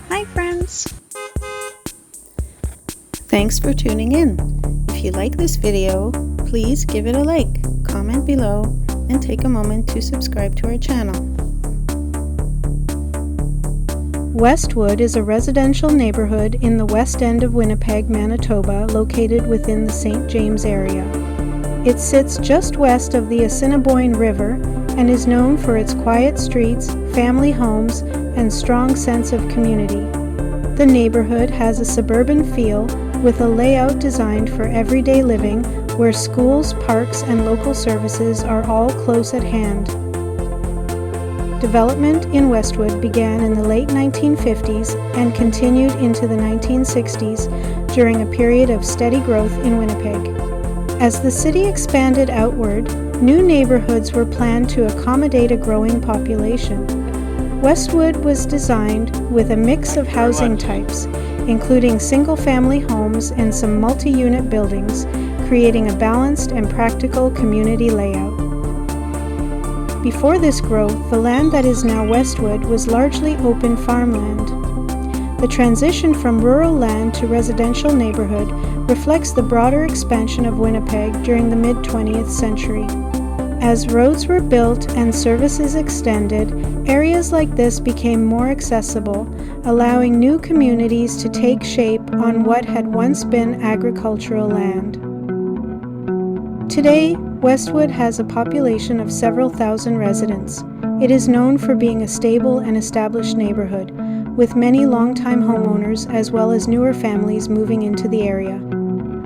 Hi friends! Thanks for tuning in. If you like this video, please give it a like, comment below, and take a moment to subscribe to our channel. Westwood is a residential neighborhood in the west end of Winnipeg, Manitoba, located within the St. James area. It sits just west of the Assiniboine River and is known for its quiet streets, family homes, and strong sense of community. The neighborhood has a suburban feel with a layout designed for everyday living where schools, parks, and local services are all close at hand. Development in Westwood began in the late 1950s and continued into the 1960s during a period of steady growth in Winnipeg. As the city expanded outward, new neighborhoods were planned to accommodate a growing population. Westwood was designed with a mix of housing types, including single-family homes and some multi-unit buildings, creating a balanced and practical community layout. Before this growth, the land that is now Westwood was largely open farmland. The transition from rural land to residential neighborhood reflects the broader expansion of Winnipeg during the mid-20th century. As roads were built and services extended, areas like this became more accessible, allowing new communities to take shape on what had once been agricultural land. Today, Westwood has a population of several thousand residents. It is known for being a stable and established neighborhood, with many longtime homeowners as well as newer families moving into the area.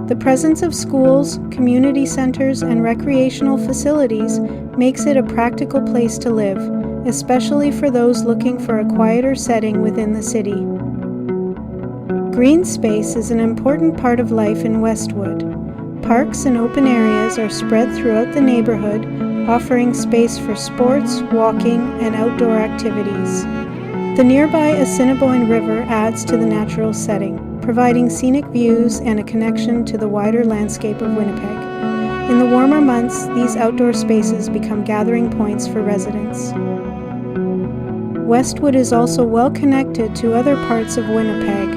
The presence of schools, community centers, and recreational facilities makes it a practical place to live, especially for those looking for a quieter setting within the city. Green space is an important part of life in Westwood. Parks and open areas are spread throughout the neighborhood, offering space for sports, walking, and outdoor activities. The nearby Assiniboine River adds to the natural setting, providing scenic views and a connection to the wider landscape of Winnipeg. In the warmer months, these outdoor spaces become gathering points for residents. Westwood is also well connected to other parts of Winnipeg.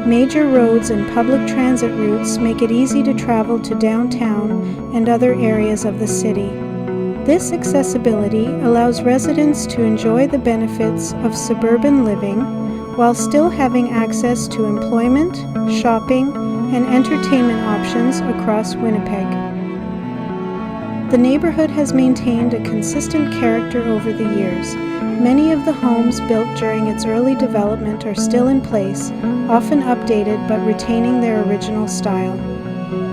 Major roads and public transit routes make it easy to travel to downtown and other areas of the city. This accessibility allows residents to enjoy the benefits of suburban living while still having access to employment, shopping, and entertainment options across Winnipeg. The neighborhood has maintained a consistent character over the years. Many of the homes built during its early development are still in place, often updated but retaining their original style.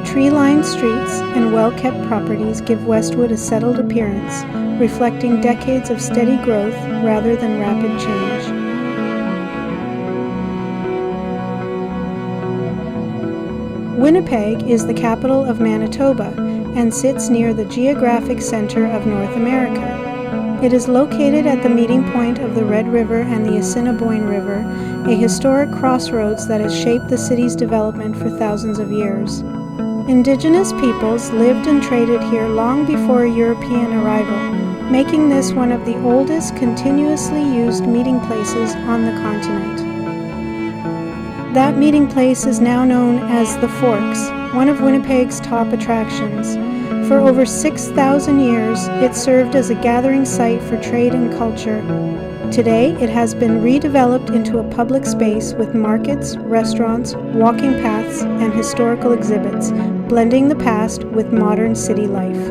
Tree-lined streets and well-kept properties give Westwood a settled appearance, reflecting decades of steady growth rather than rapid change. Winnipeg is the capital of Manitoba and sits near the geographic center of North America. It is located at the meeting point of the Red River and the Assiniboine River, a historic crossroads that has shaped the city's development for thousands of years. Indigenous peoples lived and traded here long before European arrival, making this one of the oldest continuously used meeting places on the continent. That meeting place is now known as the Forks, one of Winnipeg's top attractions. For over 6,000 years, it served as a gathering site for trade and culture. Today, it has been redeveloped into a public space with markets, restaurants, walking paths, and historical exhibits, blending the past with modern city life.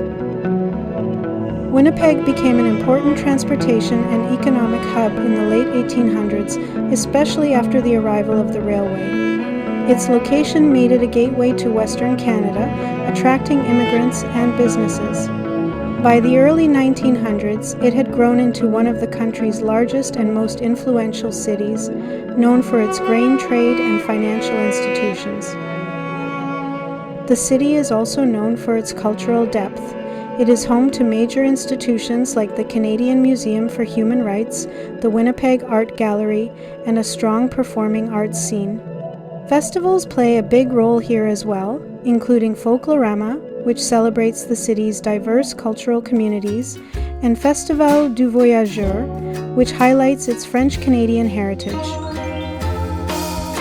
Winnipeg became an important transportation and economic hub in the late 1800s, especially after the arrival of the railway. Its location made it a gateway to Western Canada, attracting immigrants and businesses. By the early 1900s, it had grown into one of the country's largest and most influential cities, known for its grain trade and financial institutions. The city is also known for its cultural depth. It is home to major institutions like the Canadian Museum for Human Rights, the Winnipeg Art Gallery, and a strong performing arts scene. Festivals play a big role here as well, including Folklorama, which celebrates the city's diverse cultural communities, and Festival du Voyageur, which highlights its French-Canadian heritage.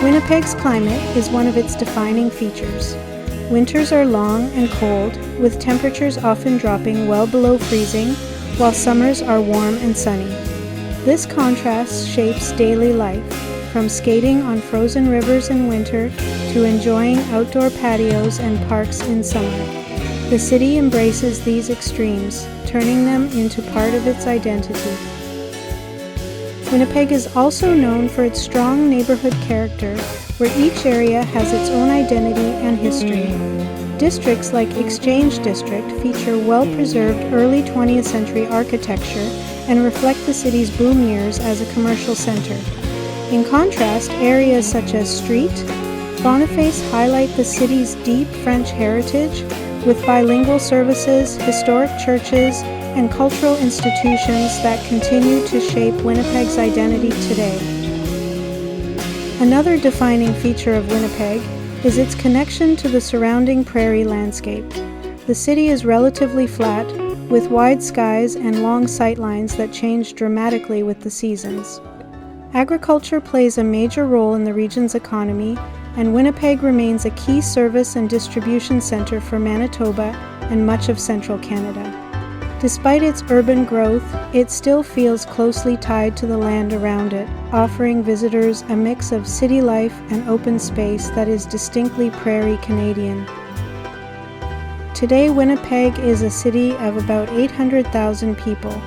Winnipeg's climate is one of its defining features. Winters are long and cold, with temperatures often dropping well below freezing, while summers are warm and sunny. This contrast shapes daily life, from skating on frozen rivers in winter to enjoying outdoor patios and parks in summer. The city embraces these extremes, turning them into part of its identity. Winnipeg is also known for its strong neighbourhood character, where each area has its own identity and history. Districts like Exchange District feature well-preserved early 20th century architecture and reflect the city's boom years as a commercial centre. In contrast, areas such as Street, Boniface highlight the city's deep French heritage, with bilingual services, historic churches, and cultural institutions that continue to shape Winnipeg's identity today. Another defining feature of Winnipeg is its connection to the surrounding prairie landscape. The city is relatively flat, with wide skies and long sightlines that change dramatically with the seasons. Agriculture plays a major role in the region's economy, and Winnipeg remains a key service and distribution centre for Manitoba and much of central Canada. Despite its urban growth, it still feels closely tied to the land around it, offering visitors a mix of city life and open space that is distinctly prairie Canadian. Today, Winnipeg is a city of about 800,000 people,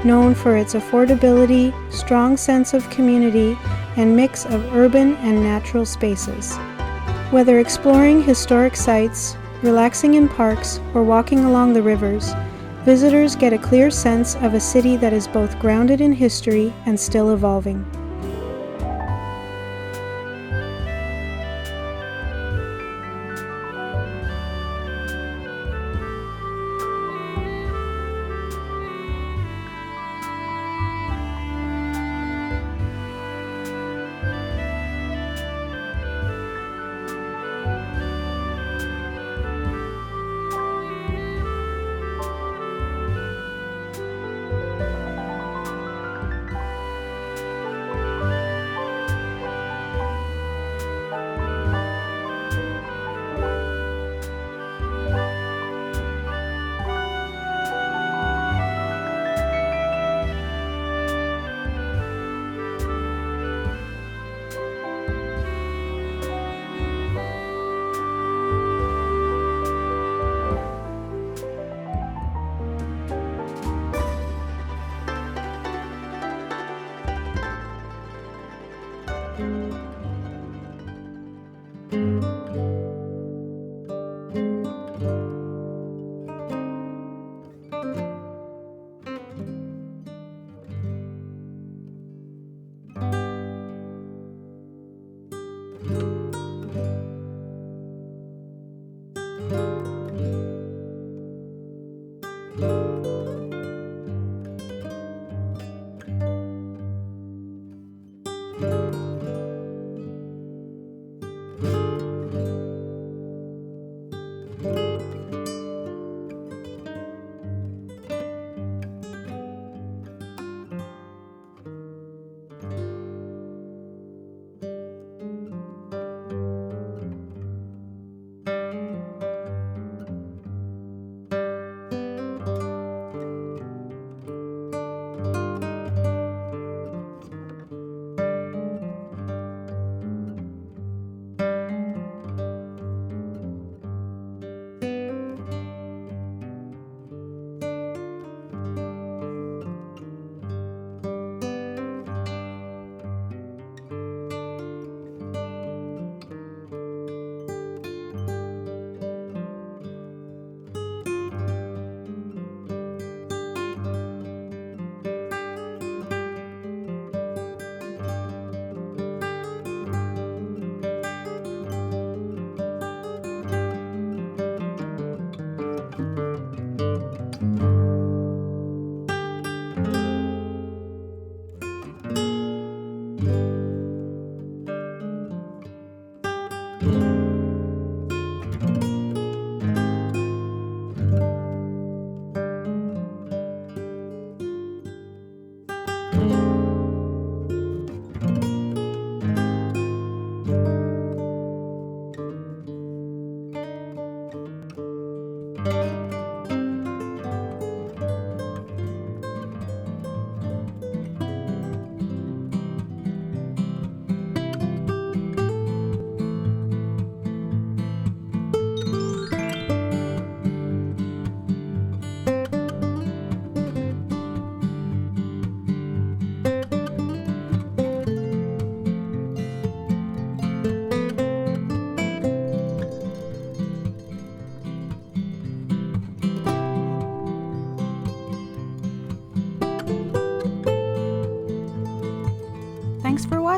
known for its affordability, strong sense of community, and mix of urban and natural spaces. Whether exploring historic sites, relaxing in parks, or walking along the rivers, visitors get a clear sense of a city that is both grounded in history and still evolving.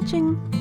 watching!